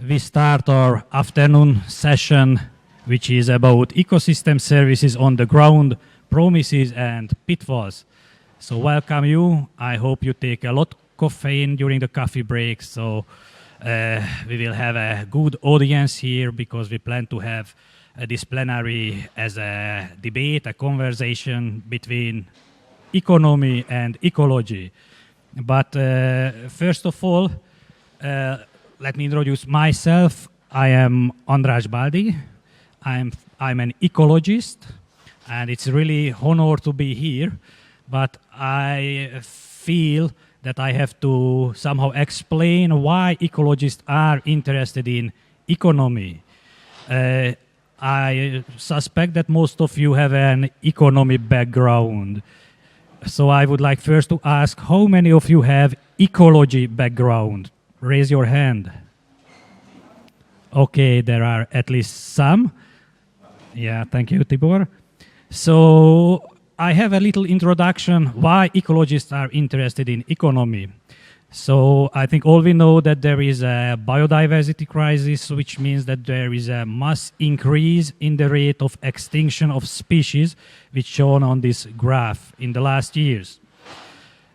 we start our afternoon session, which is about ecosystem services on the ground, promises and pitfalls. So welcome you. I hope you take a lot of caffeine during the coffee break. So we will have a good audience here because we plan to have this plenary as a debate, a conversation between economy and ecology. But first of all, let me introduce myself. I am András Baldi. I'm an ecologist, and it's really honor to be here. But I feel that I have to somehow explain why ecologists are interested in economy. I suspect that most of you have an economy background. So I would like first to ask, how many of you have ecology background? Raise your hand. Okay, there are at least some. Yeah, thank you, Tibor. So I have a little introduction why ecologists are interested in economy. So I think all we know that there is a biodiversity crisis, which means that there is a mass increase in the rate of extinction of species, which shown on this graph in the last years.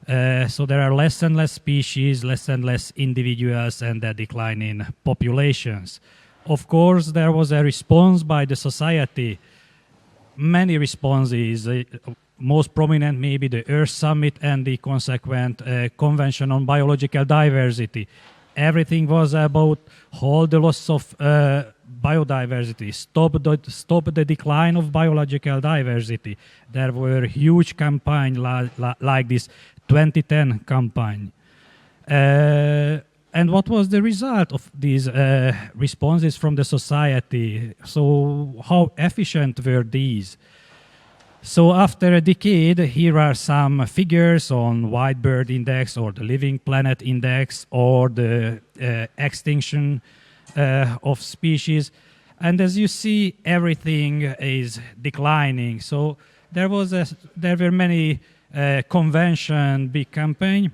So there are less and less species, less and less individuals, and a decline in populations. Of course, there was a response by the society. Many responses, most prominent maybe the Earth Summit and the consequent Convention on Biological Diversity. Everything was about halt the loss of biodiversity, stop the decline of biological diversity. There were huge campaigns like this 2010 campaign. And what was the result of these responses from the society? So how efficient were these? So after a decade, here are some figures on White Bird Index or the Living Planet Index or the extinction of species. And as you see, everything is declining. So there were many convention, big campaign,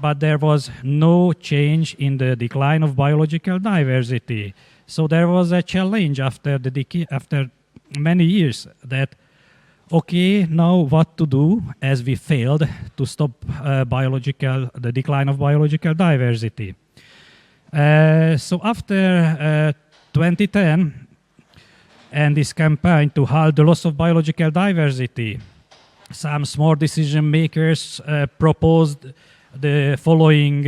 but there was no change in the decline of biological diversity. So there was a challenge after many years that, okay, now what to do as we failed to stop the decline of biological diversity. So after 2010 and this campaign to halt the loss of biological diversity, some small decision makers proposed the following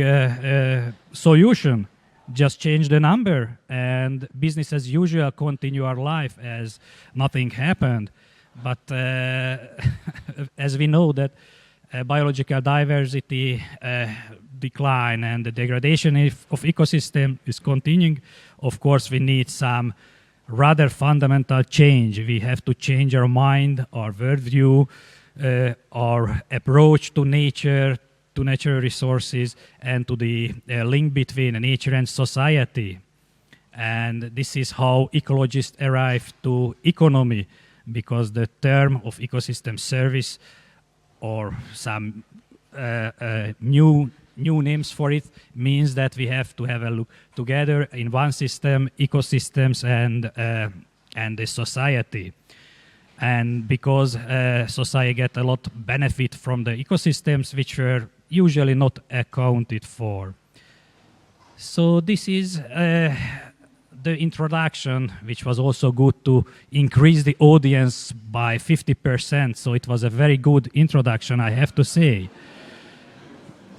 solution: just change the number and business as usual, continue our life as nothing happened. But as we know that biological diversity decline and the degradation of ecosystem is continuing, of course we need some rather fundamental change. We have to change our mind, our worldview, our approach to nature, to natural resources, and to the link between nature and society. And this is how ecologists arrive to economy, because the term of ecosystem service, or some new names for it, means that we have to have a look together in one system, ecosystems and the society. And because society get a lot of benefit from the ecosystems which were usually not accounted for. So this is the introduction, which was also good to increase the audience by 50%. So it was a very good introduction, I have to say.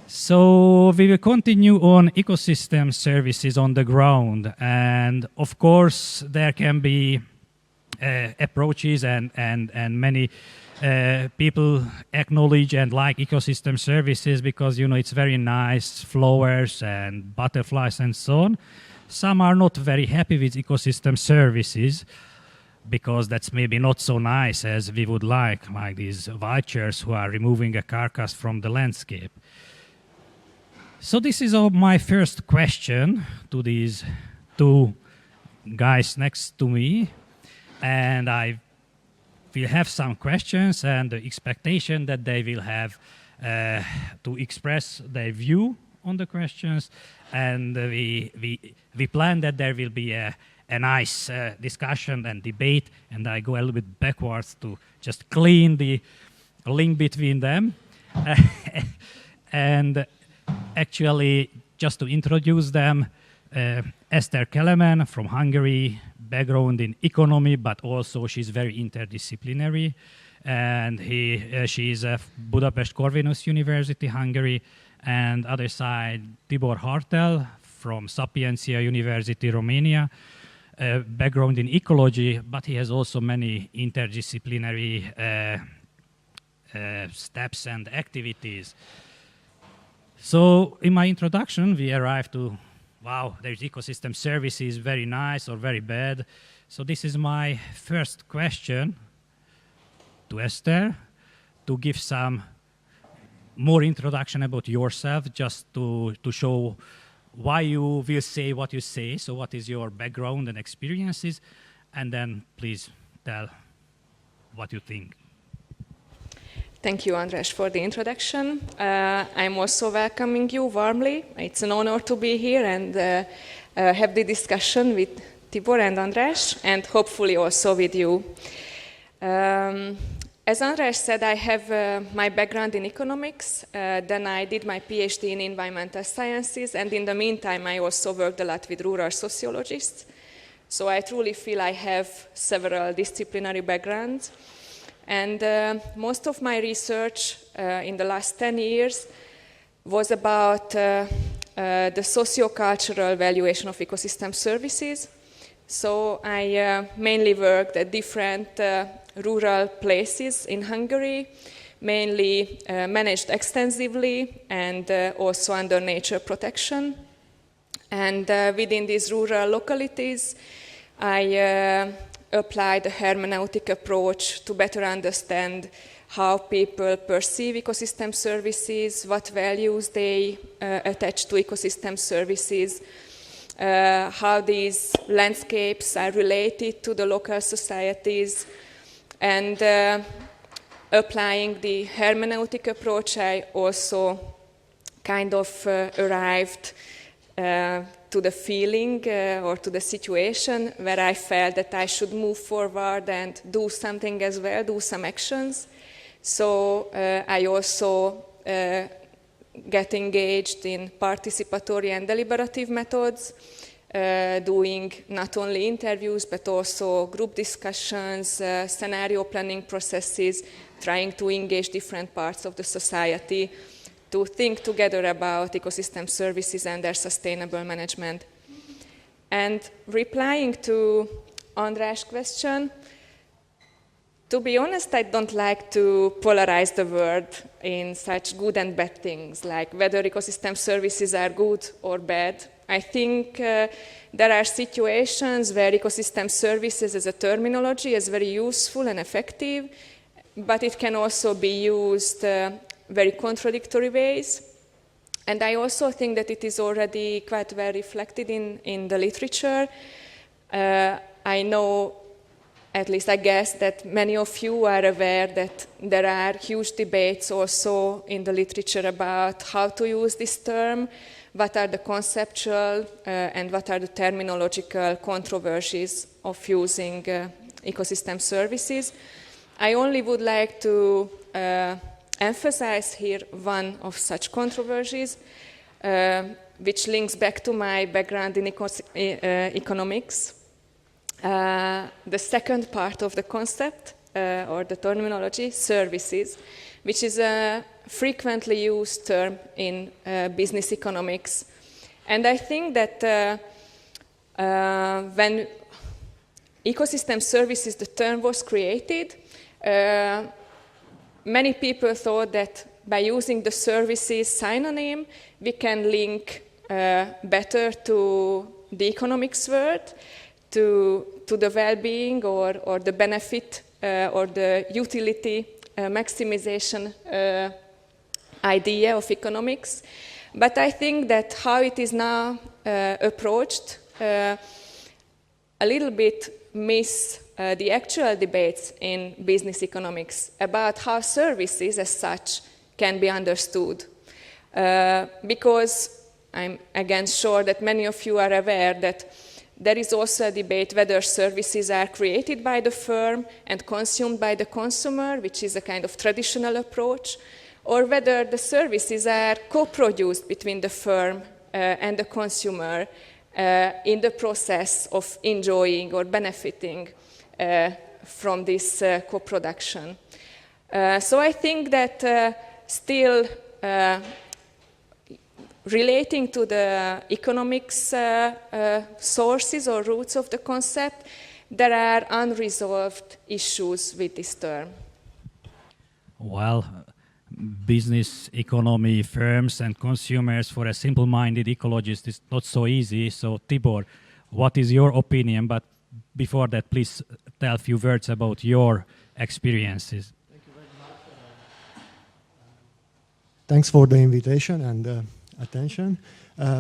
So we will continue on ecosystem services on the ground. And of course, there can be approaches and many people acknowledge and like ecosystem services because, you know, it's very nice, flowers and butterflies and so on. Some are not very happy with ecosystem services because that's maybe not so nice as we would like these vultures who are removing a carcass from the landscape. So this is my first question to these two guys next to me. And I will have some questions and the expectation that they will have to express their view on the questions, and we plan that there will be a nice discussion and debate, and I go a little bit backwards to just clean the link between them. And actually, just to introduce them, Eszter Kelemen from Hungary, background in economy, but also she's very interdisciplinary. And she is at Budapest Corvinus University, Hungary. And other side, Tibor Hartel from Sapiencia University, Romania. Background in ecology, but he has also many interdisciplinary steps and activities. So in my introduction, we arrived to, wow, there's ecosystem services, very nice or very bad. So this is my first question to Eszter, to give some more introduction about yourself, just to show why you will say what you say. So what is your background and experiences? And then please tell what you think. Thank you, András, for the introduction. I'm also welcoming you warmly. It's an honor to be here and have the discussion with Tibor and András, and hopefully also with you. As András said, I have my background in economics. Then I did my PhD in environmental sciences, and in the meantime, I also worked a lot with rural sociologists. So I truly feel I have several disciplinary backgrounds. And most of my research in the last 10 years was about the socio-cultural valuation of ecosystem services. So I mainly worked at different rural places in Hungary, mainly managed extensively and also under nature protection. And within these rural localities, I applied a hermeneutic approach to better understand how people perceive ecosystem services, what values they attach to ecosystem services, how these landscapes are related to the local societies. And applying the hermeneutic approach, I also kind of arrived to the feeling or to the situation where I felt that I should move forward and do something as well, do some actions. So I also get engaged in participatory and deliberative methods, doing not only interviews but also group discussions, scenario planning processes, trying to engage different parts of the society to think together about ecosystem services and their sustainable management. And replying to András' question, to be honest, I don't like to polarize the word in such good and bad things, like whether ecosystem services are good or bad. I think there are situations where ecosystem services as a terminology is very useful and effective, but it can also be used very contradictory ways. And I also think that it is already quite well reflected in the literature. I know, at least I guess, that many of you are aware that there are huge debates also in the literature about how to use this term, what are the conceptual and what are the terminological controversies of using ecosystem services. I only would like to emphasize here one of such controversies, which links back to my background in economics. The second part of the concept, or the terminology, services, which is a frequently used term in business economics. And I think that when ecosystem services, the term was created, many people thought that by using the services synonym, we can link better to the economics world, to the well-being or the benefit or the utility maximization idea of economics. But I think that how it is now approached a little bit miss the actual debates in business economics about how services as such can be understood. Because I'm again sure that many of you are aware that there is also a debate whether services are created by the firm and consumed by the consumer, which is a kind of traditional approach, or whether the services are co-produced between the firm and the consumer in the process of enjoying or benefiting from this co-production. So I think that still relating to the economics sources or roots of the concept, there are unresolved issues with this term. Well, business, economy, firms and consumers for a simple-minded ecologist is not so easy. So Tibor, what is your opinion? But before that, please tell a few words about your experiences. Thank you very much. Thanks for the invitation and attention.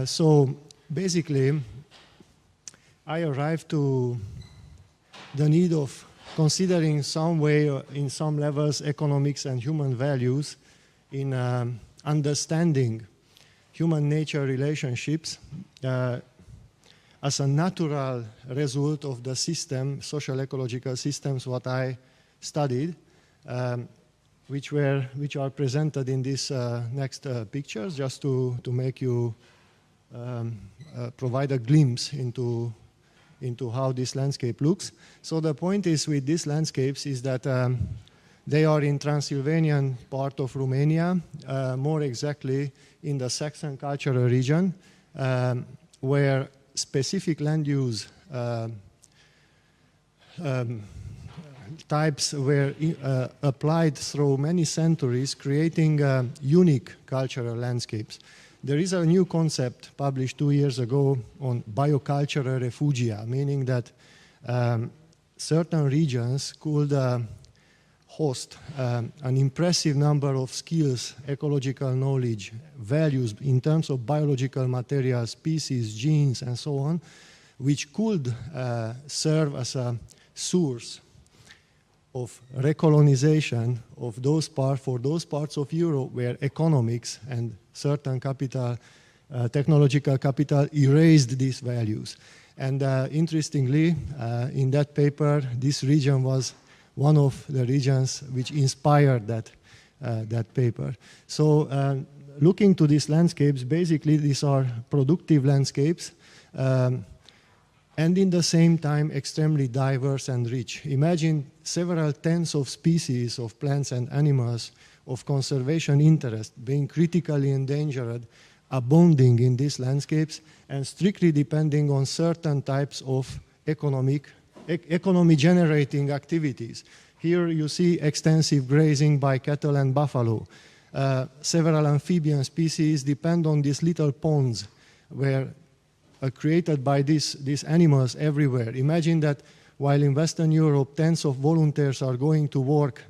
So basically, I arrived to the need of considering some way, in some levels, economics and human values in understanding human nature relationships as a natural result of the system, social ecological systems, what I studied, which are presented in these next pictures, just to make you provide a glimpse into how this landscape looks. So the point is with these landscapes is that they are in Transylvanian part of Romania, more exactly in the Saxon cultural region, where specific land use types were applied through many centuries, creating unique cultural landscapes. There is a new concept published 2 years ago on biocultural refugia, meaning that certain regions could host an impressive number of skills, ecological knowledge, values in terms of biological materials, species, genes, and so on, which could serve as a source of recolonization of those for those parts of Europe where economics and certain capital, technological capital erased these values. And interestingly, in that paper, this region was one of the regions which inspired that paper. So looking to these landscapes, basically these are productive landscapes, and in the same time extremely diverse and rich. Imagine several tens of species of plants and animals of conservation interest being critically endangered, abounding in these landscapes, and strictly depending on certain types of economy generating activities. Here you see extensive grazing by cattle and buffalo. Several amphibian species depend on these little ponds where created by these animals everywhere. Imagine that while in Western Europe, tens of volunteers are going to work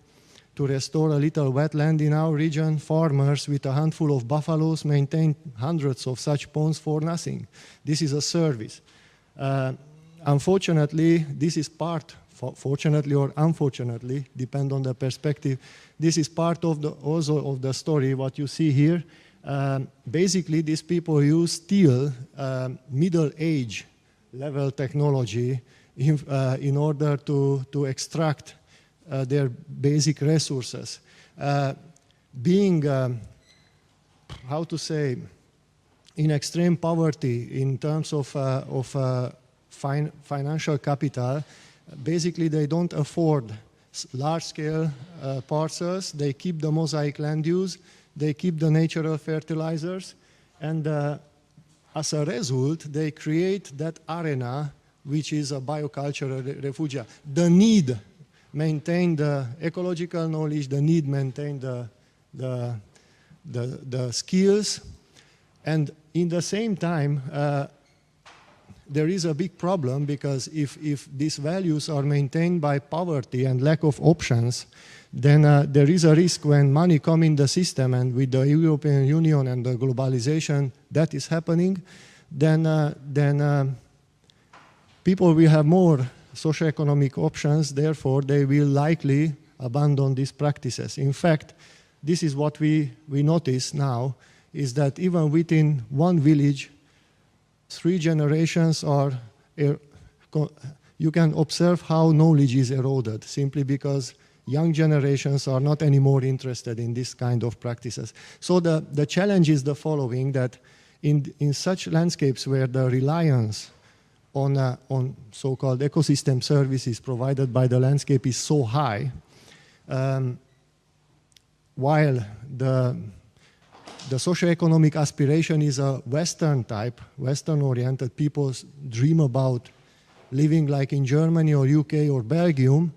to restore a little wetland, in our region, farmers with a handful of buffaloes maintain hundreds of such ponds for nothing. This is a service. Unfortunately, this is part, fortunately or unfortunately, depend on the perspective, this is part of also of the story, what you see here. Basically, these people use still middle age level technology in order to extract their basic resources. Being, how to say, in extreme poverty in terms of financial capital, basically they don't afford large-scale parcels. They keep the mosaic land use. They keep the natural fertilizers, and as a result, they create that arena, which is a biocultural refugia. The need maintain the ecological knowledge, the need maintain the skills, and in the same time, there is a big problem, because if these values are maintained by poverty and lack of options, then there is a risk when money comes in the system, and with the European Union and the globalization that is happening, then people will have more socioeconomic options, therefore they will likely abandon these practices. In fact, this is what we notice now is that even within one village, 3 generations are, you can observe how knowledge is eroded simply because young generations are not anymore interested in this kind of practices. So the challenge is the following, that in such landscapes where the reliance on so-called ecosystem services provided by the landscape is so high, while the socioeconomic aspiration is a Western type, Western-oriented, people dream about living like in Germany or UK or Belgium,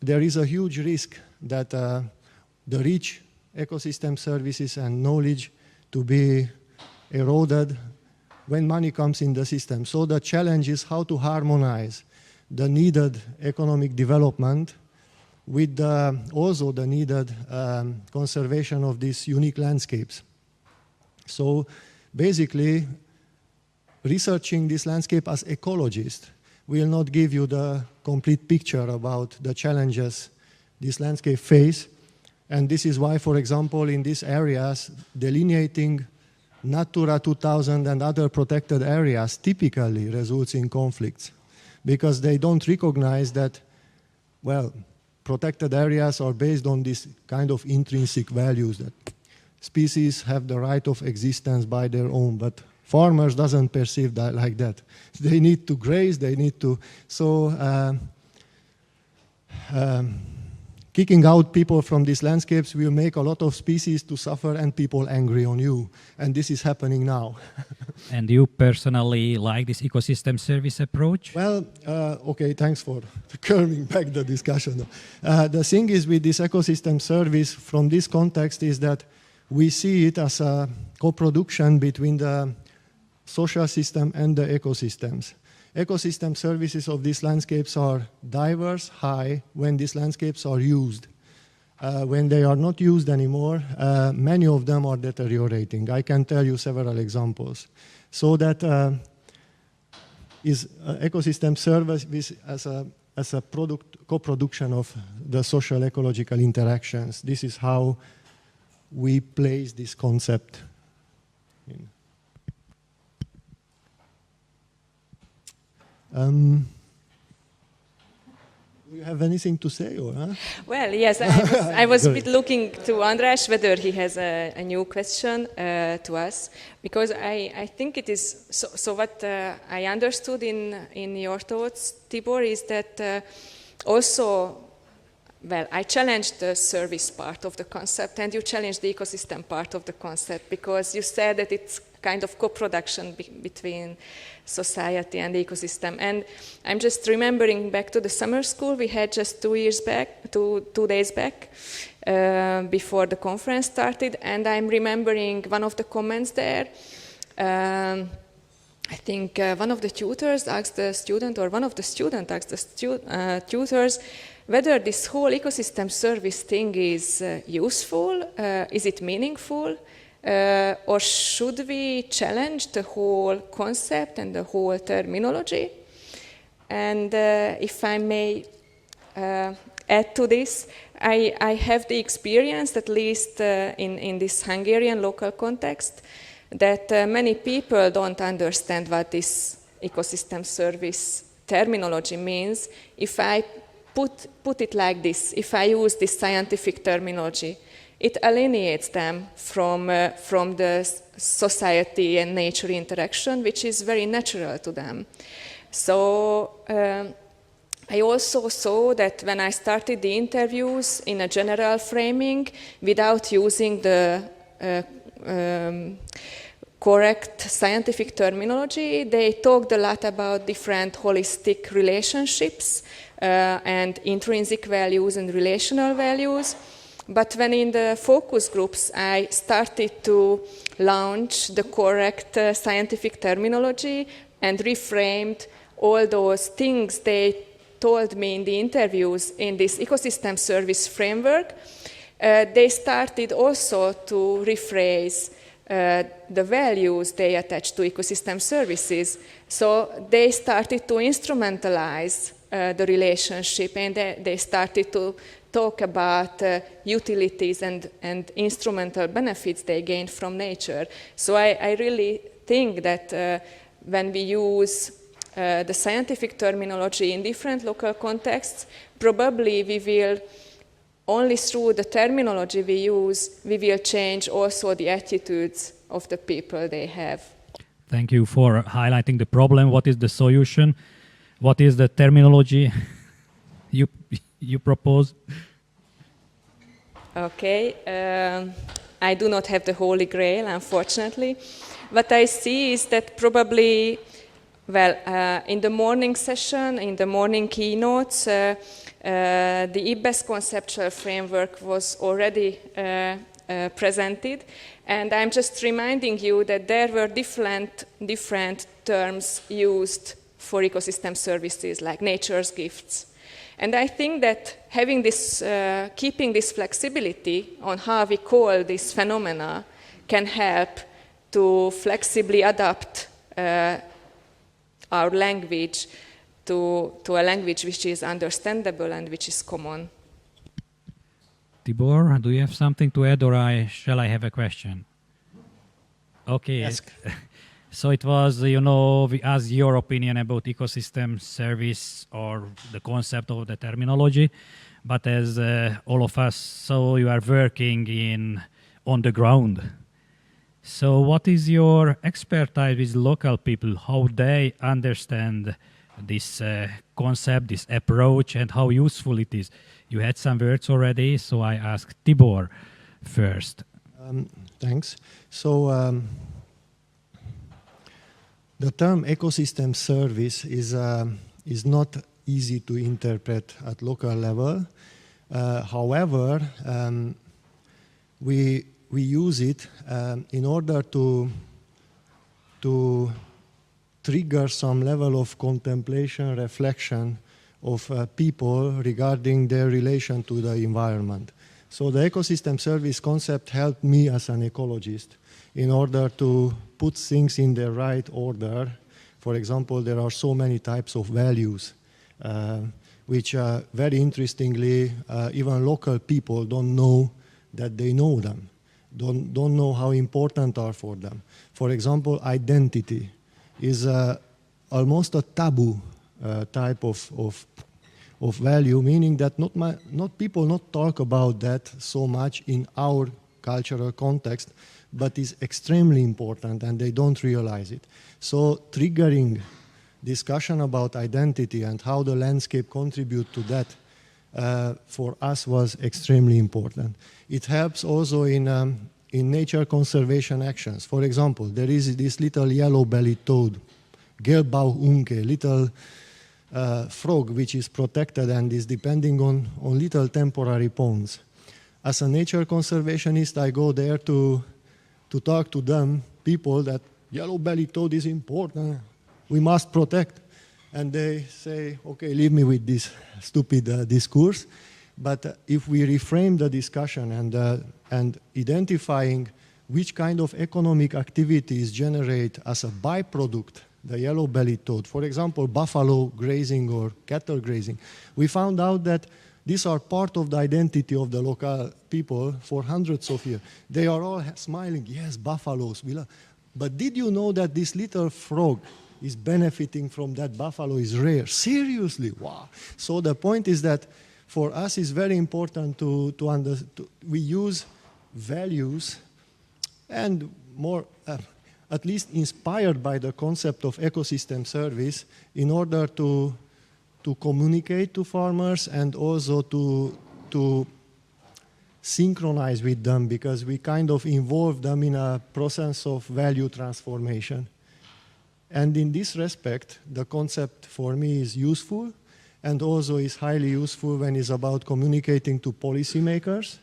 there is a huge risk that the rich ecosystem services and knowledge to be eroded when money comes in the system. So the challenge is how to harmonize the needed economic development with also the needed conservation of these unique landscapes. So basically, researching this landscape as ecologist will not give you the complete picture about the challenges this landscape face. And this is why, for example, in these areas, delineating Natura 2000 and other protected areas typically results in conflicts, because they don't recognize that, well, protected areas are based on this kind of intrinsic values that species have the right of existence by their own, but farmers doesn't perceive that like that. They need to graze, they need to, so kicking out people from these landscapes will make a lot of species to suffer and people angry on you. And this is happening now. And you personally like this ecosystem service approach? Well, okay, thanks for curving back the discussion. The thing is with this ecosystem service from this context is that we see it as a co-production between the social system and the ecosystems. Ecosystem services of these landscapes are diverse, high, when these landscapes are used. When they are not used anymore, many of them are deteriorating. I can tell you several examples. So that is ecosystem service as a co-production of the social ecological interactions. This is how we place this concept in. Do you have anything to say? Or, huh? Well, yes, I was a bit looking to András whether he has a new question to us, because I think it is, so what I understood in your thoughts, Tibor, is that also, well, I challenged the service part of the concept and you challenged the ecosystem part of the concept, because you said that it's kind of co-production between society and the ecosystem. And I'm just remembering back to the summer school we had just 2 days back, before the conference started, and I'm remembering one of the comments there. I think one of the tutors asked the student, or one of the students asked the tutors, whether this whole ecosystem service thing is useful, is it meaningful, or should we challenge the whole concept and the whole terminology? And if I may add to this, I have the experience, at least in this Hungarian local context, that many people don't understand what this ecosystem service terminology means. If I put it like this, if I use this scientific terminology, it alienates them from the society and nature interaction, which is very natural to them. So I also saw that when I started the interviews in a general framing, without using the correct scientific terminology, they talked a lot about different holistic relationships and intrinsic values and relational values. But when in the focus groups I started to launch the correct scientific terminology and reframed all those things they told me in the interviews in this ecosystem service framework, they started also to rephrase the values they attach to ecosystem services. So they started to instrumentalize the relationship, and they started talk about utilities and instrumental benefits they gain from nature. So I really think that when we use the scientific terminology in different local contexts, probably we will, only through the terminology we use, we will change also the attitudes of the people they have. Thank you for highlighting the problem. What is the solution? What is the terminology you propose? Okay, I do not have the Holy Grail, unfortunately. What I see is that probably, well, in the morning session, in the morning keynotes, the IBES conceptual framework was already presented, and I'm just reminding you that there were different terms used for ecosystem services, like nature's gifts. And I think that having this, keeping this flexibility on how we call this phenomena can help to flexibly adapt our language to a language which is understandable and which is common. Tibor, do you have something to add, or shall I have a question? Okay. Ask. So it was, we asked your opinion about ecosystem service or the concept of the terminology, but as all of us, so you are working on the ground. So what is your expertise with local people, how they understand this concept, this approach, and how useful it is? You had some words already, so I asked Tibor first. Thanks. So the term ecosystem service is not easy to interpret at local level. However, we use it in order to trigger some level of contemplation, reflection of people regarding their relation to the environment. So the ecosystem service concept helped me as an ecologist in order to put things in the right order. For example, there are so many types of values, which very interestingly, even local people don't know that they know them, don't know how important are for them. For example, identity is almost a taboo type of value, meaning that people not talk about that so much in our cultural context, but is extremely important and they don't realize it. So triggering discussion about identity and how the landscape contribute to that for us was extremely important. It helps also in nature conservation actions. For example, there is this little yellow-bellied toad, Gelbauchunke, little frog which is protected and is depending on little temporary ponds. As a nature conservationist, I go there to talk to them, people, that yellow-bellied toad is important, we must protect. And they say, okay, leave me with this stupid discourse. But if we reframe the discussion and identifying which kind of economic activities generate as a byproduct the yellow-bellied toad, for example, buffalo grazing or cattle grazing, we found out that these are part of the identity of the local people for hundreds of years. They are all smiling, yes, buffaloes. But did you know that this little frog is benefiting from that buffalo is rare? Seriously, wow. So the point is that for us it's very important to we use values and more, at least inspired by the concept of ecosystem service in order to communicate to farmers and also to synchronize with them, because we kind of involve them in a process of value transformation. And in this respect, the concept for me is useful and also is highly useful when it's about communicating to policymakers.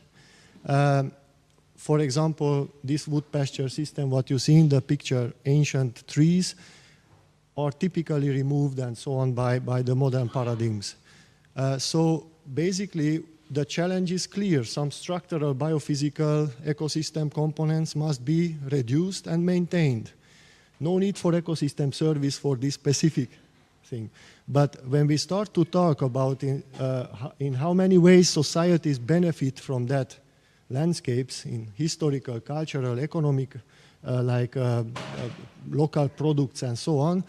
For example, this wood pasture system, what you see in the picture, ancient trees, are typically removed and so on by the modern paradigms. So basically, the challenge is clear. Some structural biophysical ecosystem components must be reduced and maintained. No need for ecosystem service for this specific thing. But when we start to talk about in how many ways societies benefit from that landscapes in historical, cultural, economic, local products and so on,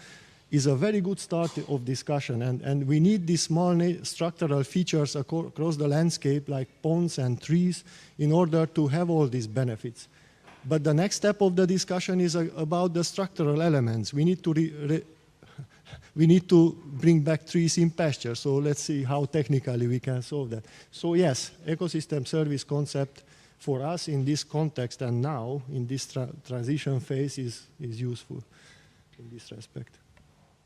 is a very good start of discussion. And we need these small structural features across the landscape, like ponds and trees, in order to have all these benefits. But the next step of the discussion is about the structural elements. We need to we need to bring back trees in pasture. So let's see how technically we can solve that. So yes, ecosystem service concept for us in this context and now in this transition phase is useful in this respect.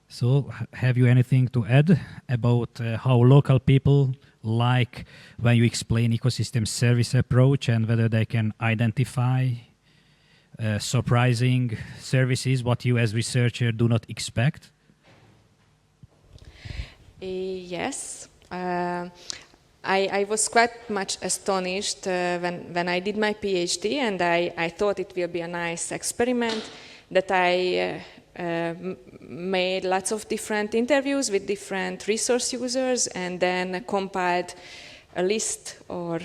So have you anything to add about how local people like when you explain ecosystem service approach and whether they can identify surprising services, what you as researcher do not expect? Yes. I was quite much astonished when I did my PhD, and I thought it will be a nice experiment that I made lots of different interviews with different resource users and then compiled a list or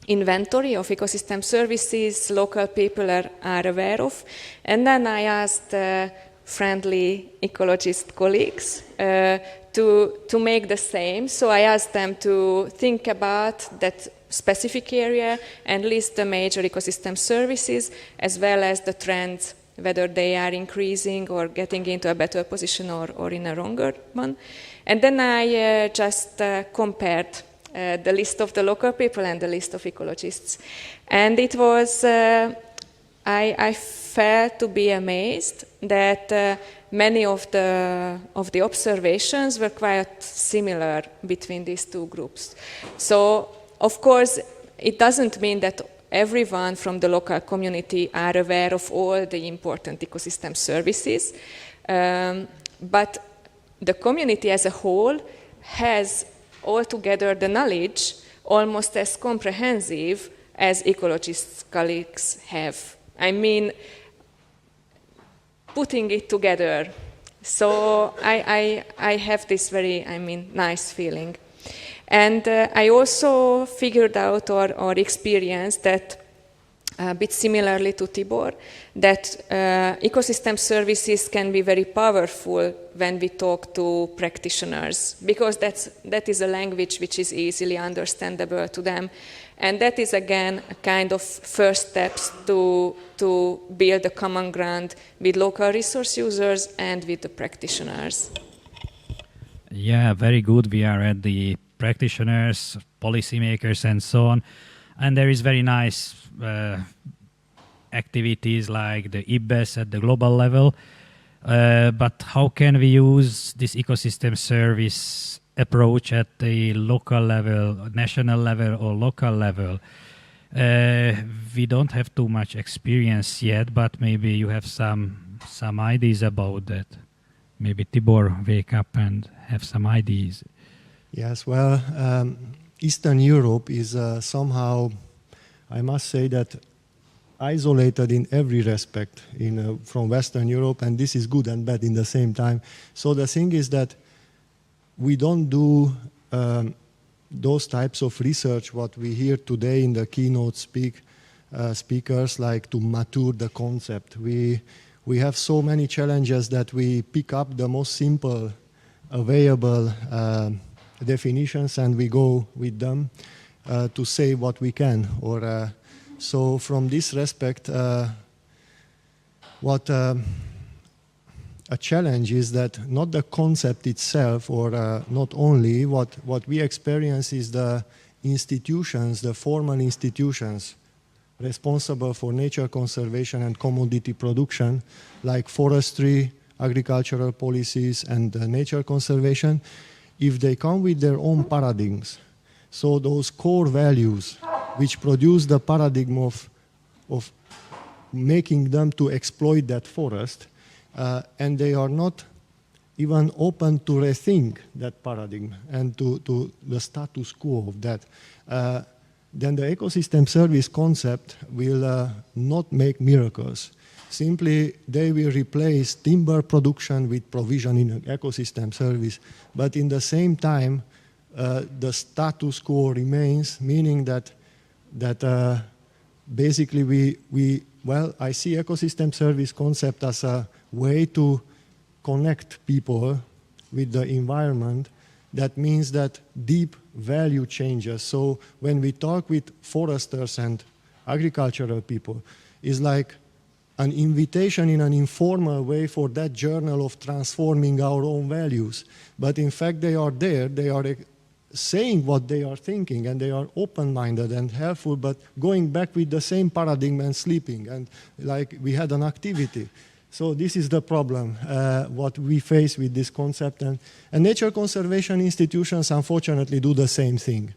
inventory of ecosystem services local people are aware of. And then I asked friendly ecologist colleagues to make the same. So I asked them to think about that specific area and list the major ecosystem services as well as the trends, whether they are increasing or getting into a better position or in a wronger one. And then I just compared the list of the local people and the list of ecologists. And it was, I felt to be amazed that many of the observations were quite similar between these two groups. So, of course, it doesn't mean that everyone from the local community are aware of all the important ecosystem services, but the community as a whole has altogether the knowledge almost as comprehensive as ecologists' colleagues have. I mean, putting it together. So I have this very, nice feeling. And I also figured out or experienced that, a bit similarly to Tibor, that ecosystem services can be very powerful when we talk to practitioners, because that is a language which is easily understandable to them. And that is, again, a kind of first steps to build a common ground with local resource users and with the practitioners. Yeah, very good. We are at the practitioners, policymakers, and so on. And there is very nice activities like the IBES at the global level. But how can we use this ecosystem service approach at the local level, national level, or local level? We don't have too much experience yet, but maybe you have some ideas about that. Maybe Tibor wake up and have some ideas. Yes, well, Eastern Europe is somehow, I must say that, isolated in every respect from Western Europe, and this is good and bad in the same time. So the thing is that we don't do those types of research what we hear today in the keynote speakers, like to mature the concept. We have so many challenges that we pick up the most simple available definitions and we go with them to say what we can. So from this respect, what a challenge is that not the concept itself, or not only, what we experience is the institutions, the formal institutions responsible for nature conservation and commodity production, like forestry, agricultural policies, and nature conservation, if they come with their own paradigms. So those core values which produce the paradigm of making them to exploit that forest, and they are not even open to rethink that paradigm and to the status quo of that, then the ecosystem service concept will not make miracles. Simply, they will replace timber production with provision in an ecosystem service. But in the same time, the status quo remains, meaning that basically I see ecosystem service concept as a way to connect people with the environment. That means that deep value changes. So when we talk with foresters and agricultural people, it's like an invitation in an informal way for that journal of transforming our own values. But in fact, they are there, they are saying what they are thinking, and they are open-minded and helpful, but going back with the same paradigm and sleeping, and like we had an activity. So this is the problem, what we face with this concept. And nature conservation institutions, unfortunately, do the same thing.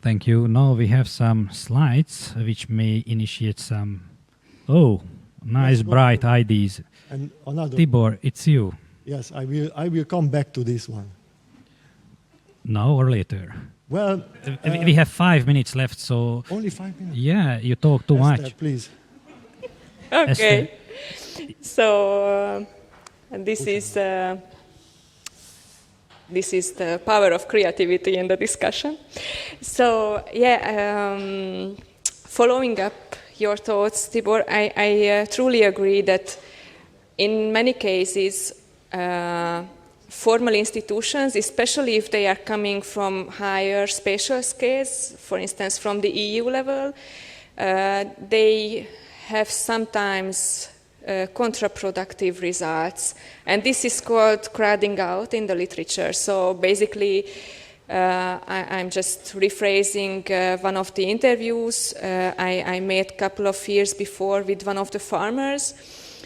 Thank you. Now we have some slides which may initiate some, nice bright ideas. And another. Tibor, it's you. Yes, I will come back to this one. Now or later? Well, we have 5 minutes left, so... Only 5 minutes? Yeah, you talk too Eszter, much. Please. Okay. So this is the power of creativity in the discussion. So following up your thoughts, Tibor, I truly agree that in many cases formal institutions, especially if they are coming from higher spatial scales, for instance from the EU level, they have sometimes counterproductive results. And this is called crowding out in the literature. So basically, I'm just rephrasing one of the interviews I made a couple of years before with one of the farmers,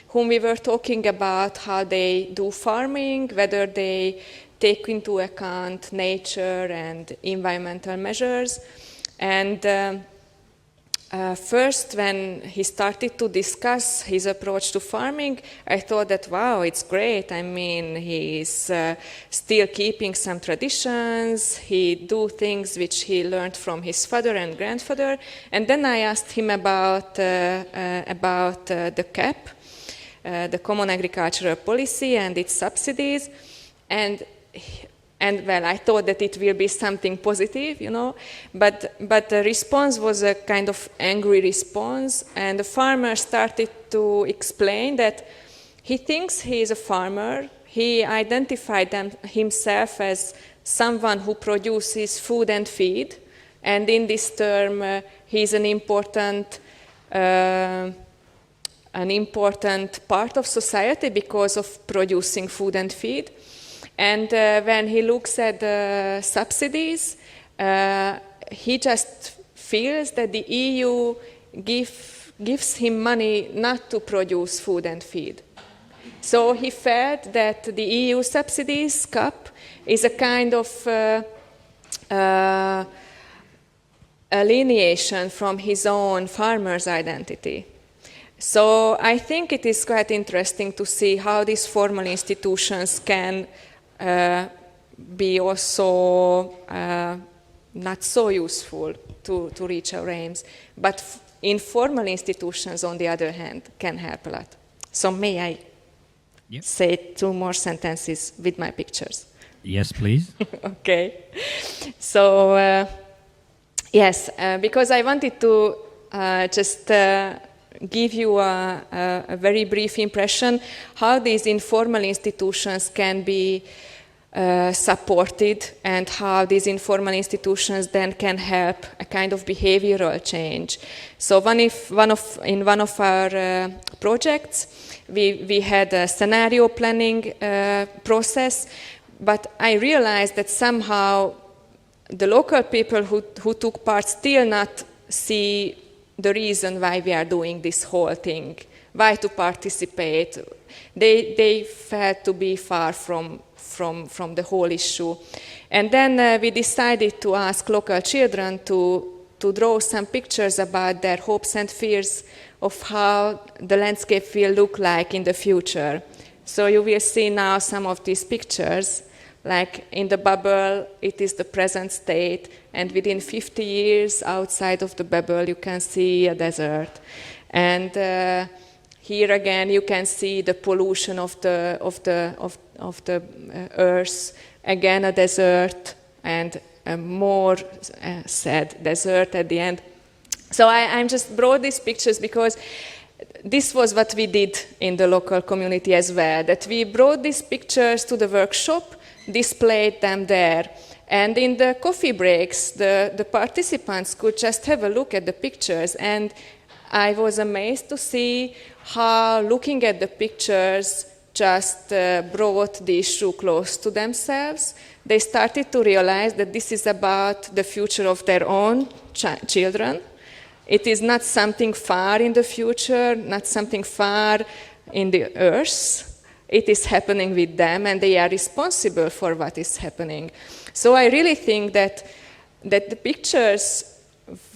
whom we were talking about how they do farming, whether they take into account nature and environmental measures. And first, when he started to discuss his approach to farming, I thought that, wow, it's great. I mean, he's still keeping some traditions. He do things which he learned from his father and grandfather. And then I asked him about the CAP, the Common Agricultural Policy and its subsidies. And well, I thought that it will be something positive, but the response was a kind of angry response, and the farmer started to explain that he thinks he is a farmer. He identified himself as someone who produces food and feed, and in this term, he's an important part of society because of producing food and feed. And when he looks at the subsidies, he just feels that the EU gives him money not to produce food and feed. So he felt that the EU subsidies, CAP, is a kind of alienation from his own farmer's identity. So I think it is quite interesting to see how these formal institutions can be also not so useful to reach our aims. But informal institutions, on the other hand, can help a lot. So may I say 2 more sentences with my pictures? Yes, please. Okay. So, yes, because I wanted to just give you a very brief impression how these informal institutions can be supported and how these informal institutions then can help a kind of behavioral change. So in one of our projects, we had a scenario planning process, but I realized that somehow the local people who took part still not see the reason why we are doing this whole thing, why to participate. They felt to be far from the whole issue. And then we decided to ask local children to draw some pictures about their hopes and fears of how the landscape will look like in the future. So you will see now some of these pictures. Like in the bubble, it is the present state, and within 50 years outside of the bubble, you can see a desert. And here again, you can see the pollution of the earth. Again, a desert, and a more sad desert at the end. So I just brought these pictures because this was what we did in the local community as well, that we brought these pictures to the workshop, displayed them there. And in the coffee breaks, the participants could just have a look at the pictures. And I was amazed to see how looking at the pictures just brought the issue close to themselves. They started to realize that this is about the future of their own children. It is not something far in the future, not something far in the earth. It is happening with them, and they are responsible for what is happening. So I really think that the pictures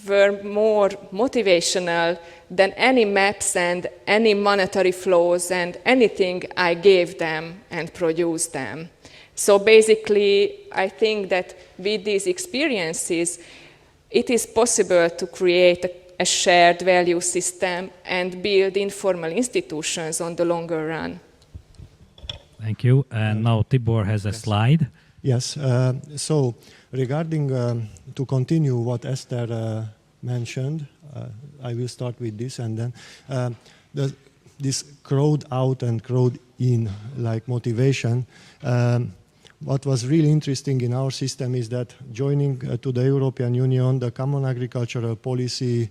were more motivational than any maps and any monetary flows and anything I gave them and produced them. So basically, I think that with these experiences, it is possible to create a shared value system and build informal institutions on the longer run. Thank you. And now Tibor has a slide. Yes. So regarding, to continue what Eszter mentioned, I will start with this, and then this crowd out and crowd in, like motivation. What was really interesting in our system is that joining to the European Union, the Common Agricultural Policy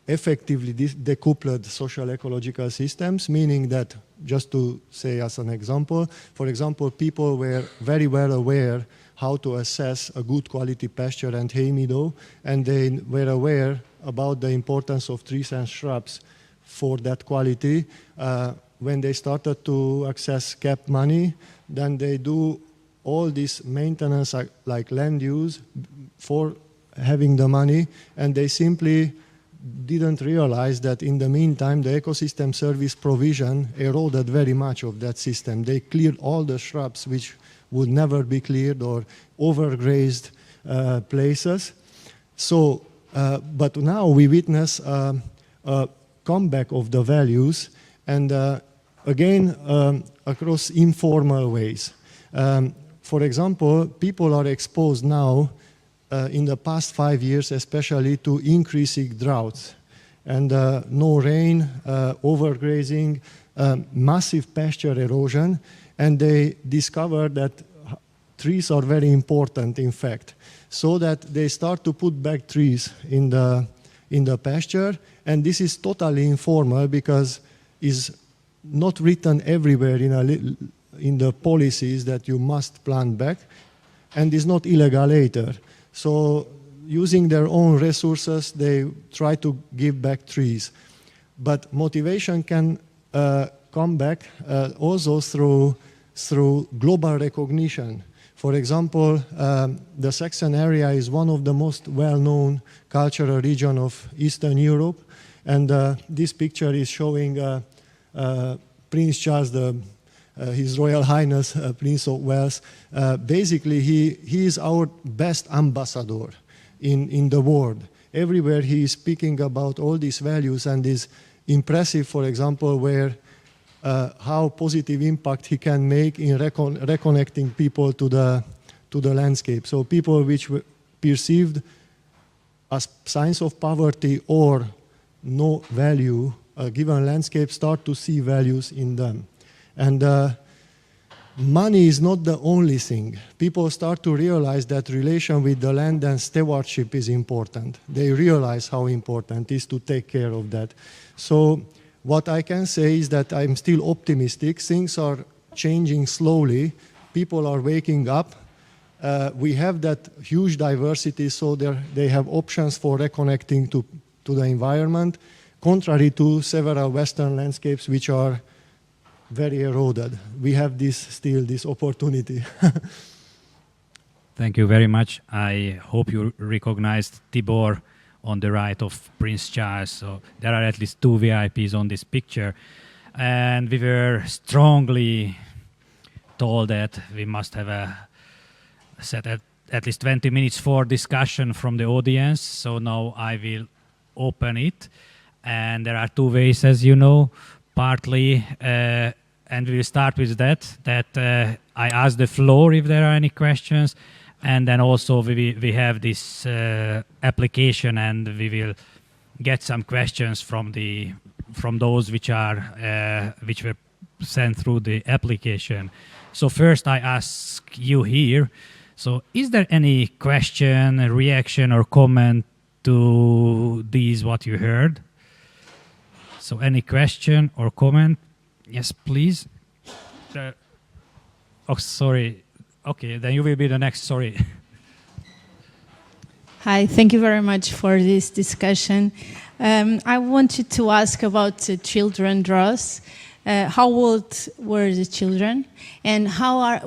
effectively decoupled social ecological systems, meaning that, just to say as an example, for example, people were very well aware how to assess a good quality pasture and hay meadow, and they were aware about the importance of trees and shrubs for that quality. When they started to access CAP money, then they do all this maintenance like land use for having the money, and they simply didn't realize that in the meantime the ecosystem service provision eroded very much of that system. They cleared all the shrubs which would never be cleared, or overgrazed places. So, but now we witness a comeback of the values, and again across informal ways. For example, people are exposed now in the past 5 years especially to increasing droughts, and no rain, overgrazing, massive pasture erosion, and they discovered that trees are very important, in fact, so that they start to put back trees in the pasture, and this is totally informal because it's not written everywhere in the policies that you must plant back, and is not illegal either. So using their own resources, they try to give back trees. But motivation can come back also through global recognition. For example, the Saxon area is one of the most well-known cultural regions of Eastern Europe, and this picture is showing Prince Charles, His Royal Highness Prince of Wales. Basically, he is our best ambassador in the world. Everywhere he is speaking about all these values, and is impressive, for example, where how positive impact he can make in reconnecting people to the landscape. So people which were perceived as signs of poverty or no value, a given landscape, start to see values in them. And money is not the only thing. People start to realize that relation with the land and stewardship is important. They realize how important it is to take care of that. So what I can say is that I'm still optimistic. Things are changing slowly. People are waking up. We have that huge diversity, so they have options for reconnecting to the environment, contrary to several Western landscapes which are very eroded. We have this opportunity. Thank you very much. I hope you recognized Tibor on the right of Prince Charles. So there are at least 2 VIPs on this picture. And we were strongly told that we must have set at least 20 minutes for discussion from the audience. So now I will open it. And there are two ways, as you know, partly, and we'll start with that I ask the floor if there are any questions, and then also we have this application, and we will get some questions from those which were sent through the application. So first I ask you here, so is there any question, a reaction or comment to these what you heard? So any question or comment? Yes, please. Oh, sorry. Okay, then you will be the next, sorry. Hi, thank you very much for this discussion. I wanted to ask about children draws. How old were the children, and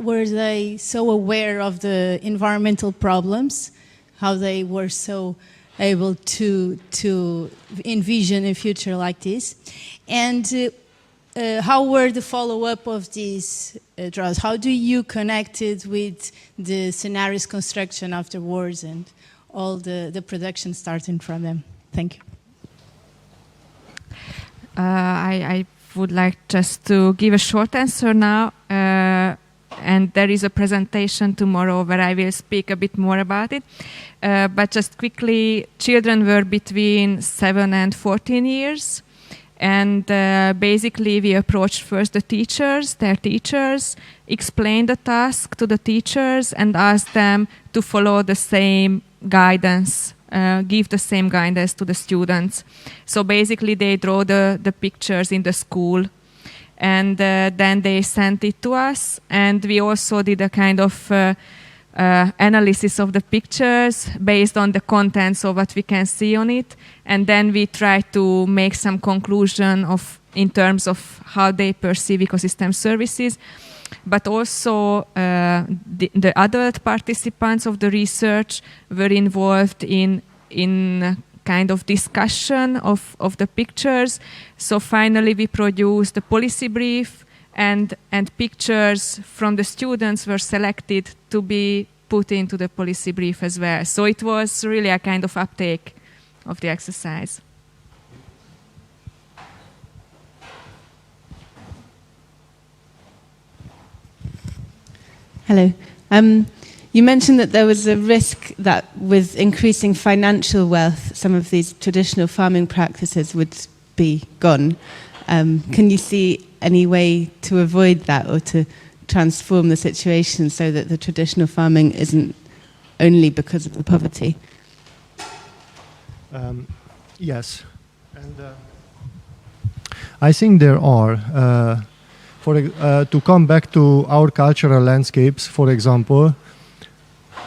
were they so aware of the environmental problems? How they were so able to envision a future like this? And how were the follow-up of these draws? How do you connect it with the scenarios construction afterwards and all the production starting from them? Thank you. I would like just to give a short answer now, and there is a presentation tomorrow where I will speak a bit more about it. But just quickly, children were between 7 and 14 years, and basically we approached first their teachers, explained the task to the teachers and asked them to follow the same guidance, give the same guidance to the students. So basically they draw the pictures in the school, and then they sent it to us, and we also did a kind of analysis of the pictures based on the contents of what we can see on it, and then we try to make some conclusion in terms of how they perceive ecosystem services. But also the adult participants of the research were involved in kind of discussion of the pictures. So finally we produced a policy brief, and pictures from the students were selected to be put into the policy brief as well. So it was really a kind of uptake of the exercise. Hello. You mentioned that there was a risk that with increasing financial wealth, some of these traditional farming practices would be gone. Can you see any way to avoid that, or to transform the situation so that the traditional farming isn't only because of the poverty? Yes. And I think there are. To come back to our cultural landscapes, for example,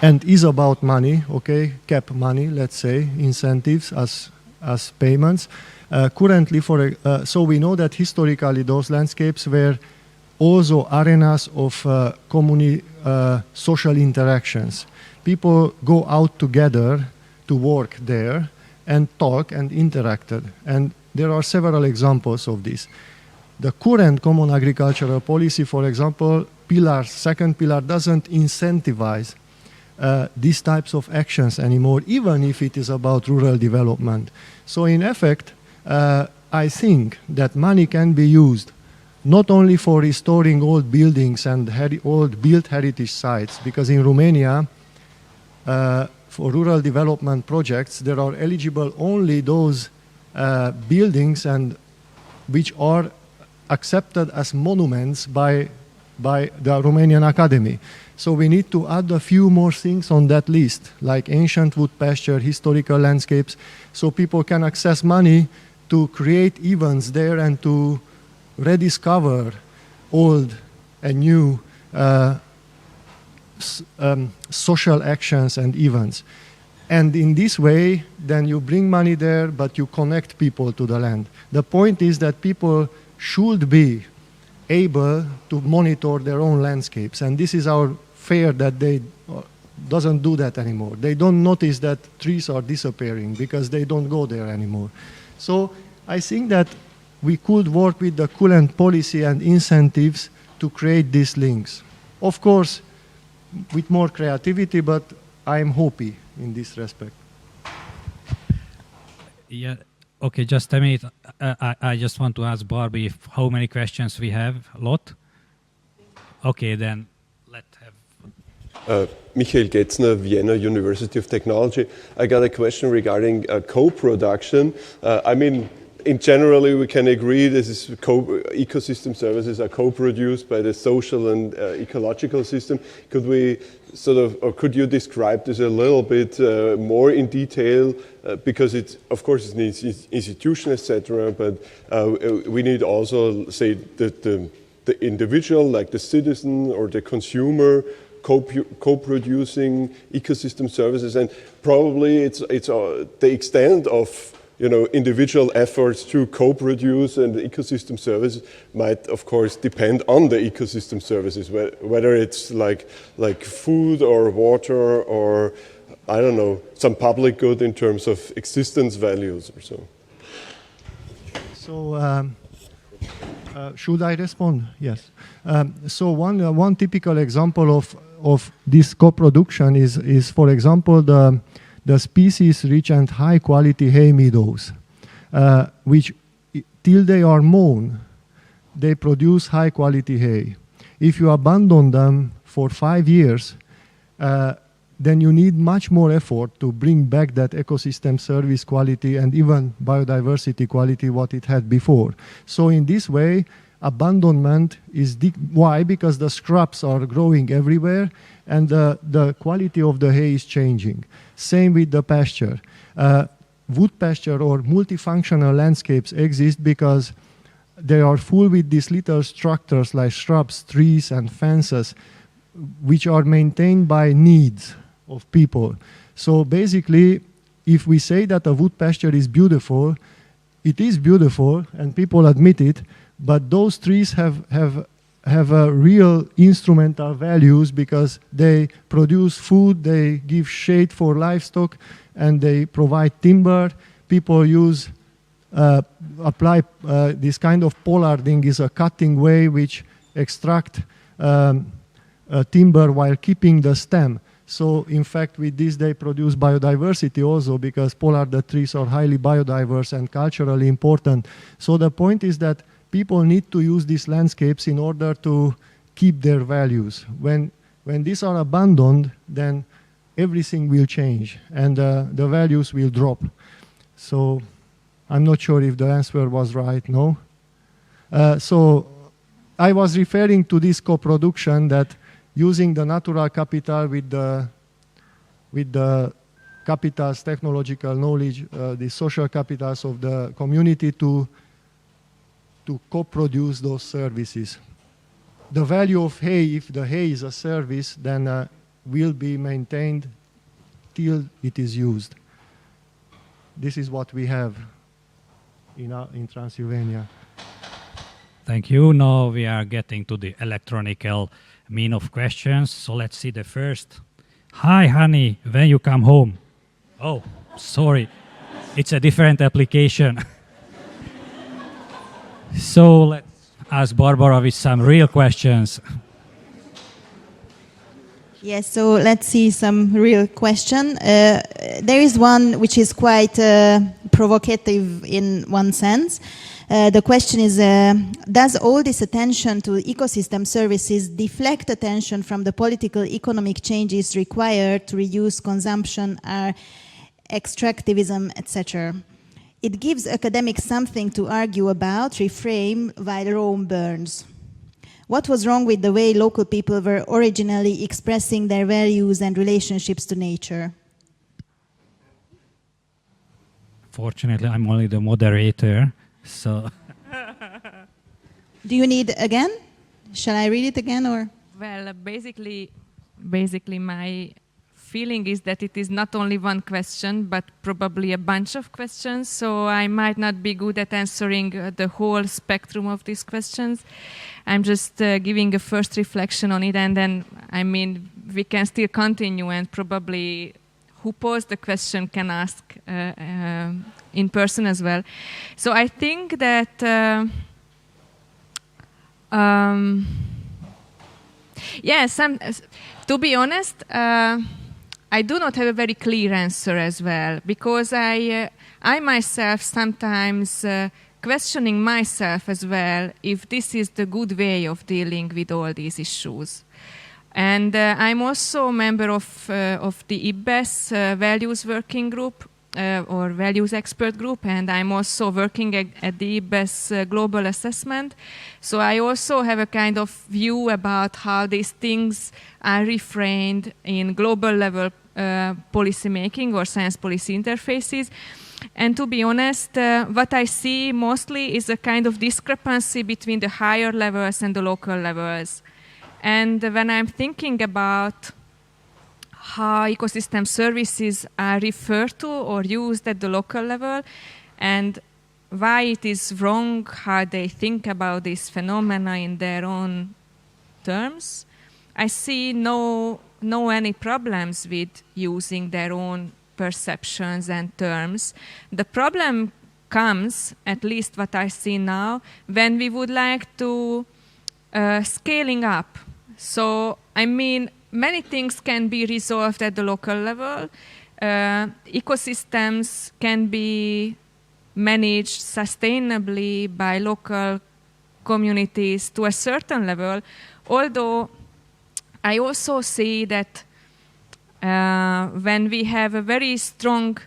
and is about money, okay, cap money, let's say, incentives as payments. Currently, so we know that historically those landscapes were also arenas of social interactions. People go out together to work there and talk and interacted. And there are several examples of this. The current common agricultural policy, for example, second pillar doesn't incentivize these types of actions anymore, even if it is about rural development. So in effect, I think that money can be used not only for restoring old buildings and old built heritage sites, because in Romania, for rural development projects, there are eligible only those buildings and which are accepted as monuments by the Romanian Academy. So we need to add a few more things on that list, like ancient wood pasture, historical landscapes, so people can access money to create events there and to rediscover old and new social actions and events. And in this way, then you bring money there, but you connect people to the land. The point is that people should be able to monitor their own landscapes, and this is our fear, that they doesn't do that anymore. They don't notice that trees are disappearing because they don't go there anymore. So I think that we could work with the current policy and incentives to create these links. Of course, with more creativity, but I'm hopeful in this respect. Yeah. Okay, just a minute. I just want to ask Barbie how many questions we have. A lot? Okay, then let's have... Michael Getzner, Vienna University of Technology. I got a question regarding co-production. I mean, in generally we can agree this is ecosystem services are co-produced by the social and ecological system. Could we sort of, or could you describe this a little bit more in detail? Because it's, of course, it needs institution, etc. But we need also, say, the individual, like the citizen or the consumer, co-producing ecosystem services, and probably it's the extent of individual efforts to co-produce and the ecosystem services might, of course, depend on the ecosystem services, whether it's like food or water or, I don't know, some public good in terms of existence values or so. So, should I respond? Yes. So one typical example of this co-production is, for example, the species-rich and high-quality hay meadows, which, till they are mown, they produce high-quality hay. If you abandon them for 5 years, then you need much more effort to bring back that ecosystem service quality and even biodiversity quality what it had before. So in this way, abandonment is why? Because the scrubs are growing everywhere and the quality of the hay is changing. Same with the pasture. Wood pasture or multifunctional landscapes exist because they are full with these little structures like shrubs, trees and fences which are maintained by needs of people. So basically, if we say that a wood pasture is beautiful, it is beautiful and people admit it, but those trees have a real instrumental values because they produce food, they give shade for livestock, and they provide timber. People use, apply this kind of pollarding is a cutting way which extract timber while keeping the stem. So in fact with this they produce biodiversity also because pollarded trees are highly biodiverse and culturally important. So the point is that people need to use these landscapes in order to keep their values. When these are abandoned, then everything will change and the values will drop. So I'm not sure if the answer was right, no? So I was referring to this co-production that using the natural capital with the capitals, technological knowledge, the social capitals of the community to co-produce those services. The value of hay, if the hay is a service, then will be maintained till it is used. This is what we have in Transylvania. Thank you. Now we are getting to the electronical mean of questions. So let's see the first. Hi, honey, when you come home? Oh, sorry. It's a different application. So let's ask Barbara with some real questions. Yes, so let's see some real question. There is one which is quite provocative in one sense. The question is, does all this attention to ecosystem services deflect attention from the political economic changes required to reduce consumption, extractivism, etc.? It gives academics something to argue about, reframe, while Rome burns. What was wrong with the way local people were originally expressing their values and relationships to nature? Fortunately, I'm only the moderator, so... Do you need again? Shall I read it again, or? Well, basically my feeling is that it is not only one question, but probably a bunch of questions, so I might not be good at answering the whole spectrum of these questions. I'm just giving a first reflection on it, and then, I mean, we can still continue, and probably who posed the question can ask in person as well. So I think that to be honest, I do not have a very clear answer as well, because I I myself sometimes questioning myself as well if this is the good way of dealing with all these issues. And I'm also a member of the IBES Values Working Group, or Values Expert Group, and I'm also working at the IBES Global Assessment. So I also have a kind of view about how these things are refrained in global level policy making or science policy interfaces. And to be honest, what I see mostly is a kind of discrepancy between the higher levels and the local levels. And when I'm thinking about how ecosystem services are referred to or used at the local level, and why it is wrong how they think about this phenomena in their own terms, I see no any problems with using their own perceptions and terms. The problem comes, at least what I see now, when we would like to scaling up. So, I mean, many things can be resolved at the local level. Ecosystems can be managed sustainably by local communities to a certain level, although I also see that when we have a very strong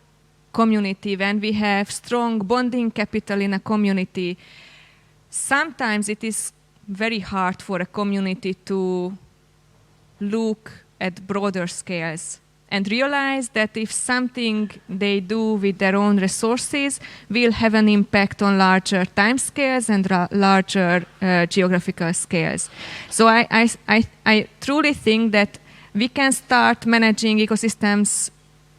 community, when we have strong bonding capital in a community, sometimes it is very hard for a community to look at broader scales and realize that if something they do with their own resources will have an impact on larger time scales and larger geographical scales. So I truly think that we can start managing ecosystems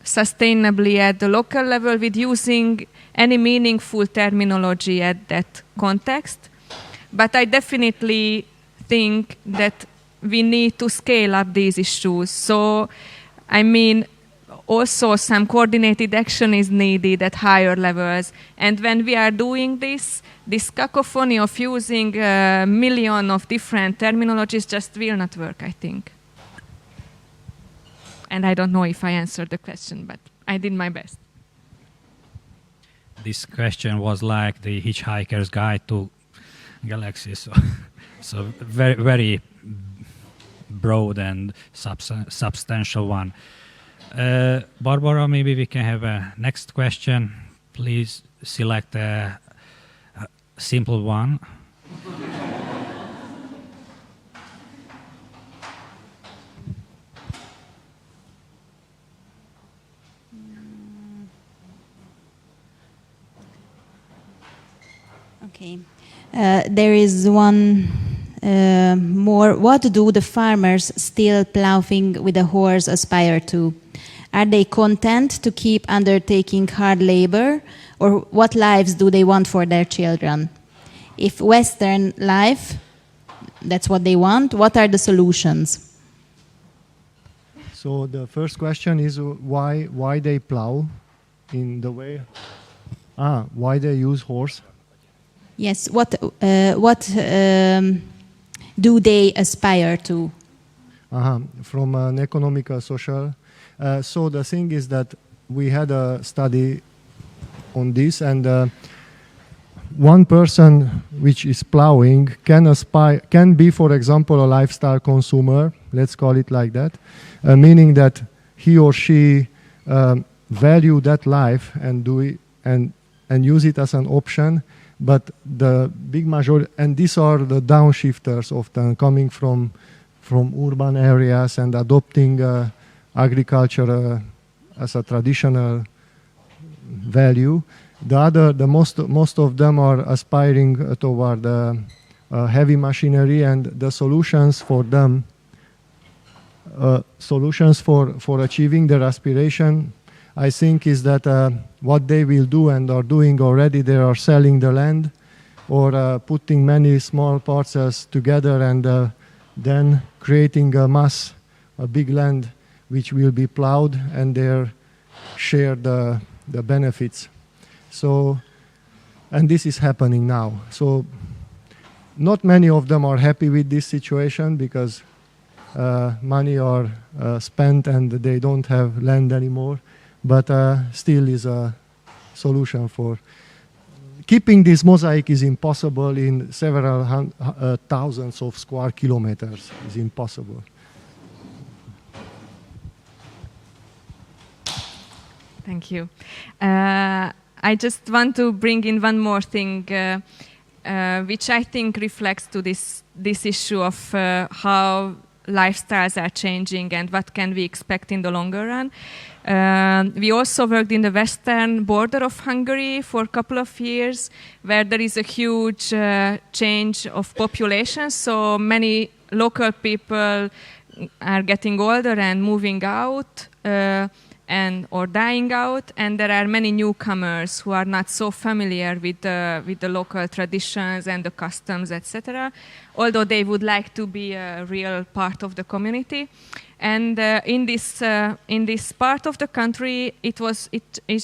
sustainably at the local level with using any meaningful terminology at that context. But I definitely think that we need to scale up these issues. So, I mean, also some coordinated action is needed at higher levels. And when we are doing this cacophony of using a million of different terminologies just will not work, I think. And I don't know if I answered the question, but I did my best. This question was like the Hitchhiker's Guide to Galaxy, so very, very broad and substantial one. Barbara, maybe we can have a next question. Please select a simple one. Okay. There is one more. What do the farmers still ploughing with a horse aspire to? Are they content to keep undertaking hard labor, or what lives do they want for their children? If Western life, that's what they want, what are the solutions? So the first question is why they plow in the way? Why they use horse? Yes, what do they aspire to? From an economical, social. So the thing is that we had a study on this, and one person which is plowing can be, for example, a lifestyle consumer. Let's call it like that, meaning that he or she value that life and and use it as an option. But the big majority, and these are the downshifters often coming from urban areas and adopting agriculture as a traditional value. Most of them are aspiring toward heavy machinery, and the solutions for them, solutions for achieving their aspiration, I think, is that what they will do and are doing already, they are selling the land or putting many small parcels together and then creating a big land which will be plowed, and they share the benefits. So, and this is happening now. So not many of them are happy with this situation because money are spent and they don't have land anymore. But still is a solution for keeping this mosaic is impossible in several thousands of square kilometers. Is impossible. Thank you. I just want to bring in one more thing, which I think reflects to this issue of how lifestyles are changing and what can we expect in the longer run. We also worked in the western border of Hungary for a couple of years, where there is a huge change of population. So many local people are getting older and moving out or dying out, and there are many newcomers who are not so familiar with the local traditions and the customs, etc., although they would like to be a real part of the community. And in this part of the country, it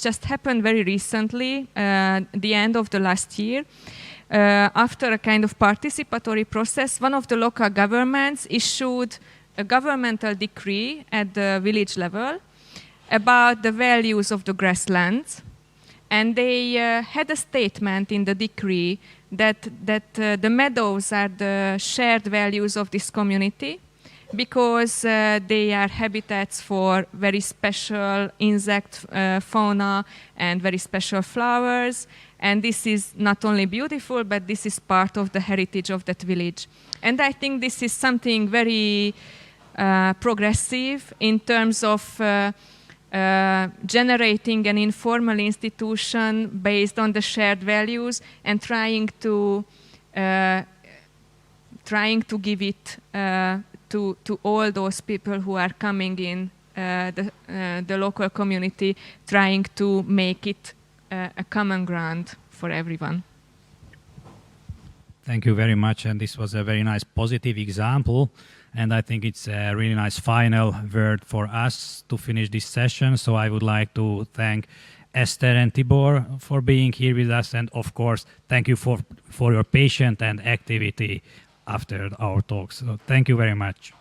just happened very recently, the end of the last year. After a kind of participatory process, one of the local governments issued a governmental decree at the village level about the values of the grasslands, and they had a statement in the decree that the meadows are the shared values of this community, because they are habitats for very special insect fauna and very special flowers, and this is not only beautiful, but this is part of the heritage of that village. And I think this is something very progressive in terms of generating an informal institution based on the shared values and trying to give it to all those people who are coming in the local community, trying to make it a common ground for everyone. Thank you very much, and this was a very nice positive example, and I think it's a really nice final word for us to finish this session. So I would like to thank Eszter and Tibor for being here with us, and of course thank you for your patience and activity after our talks. So thank you very much.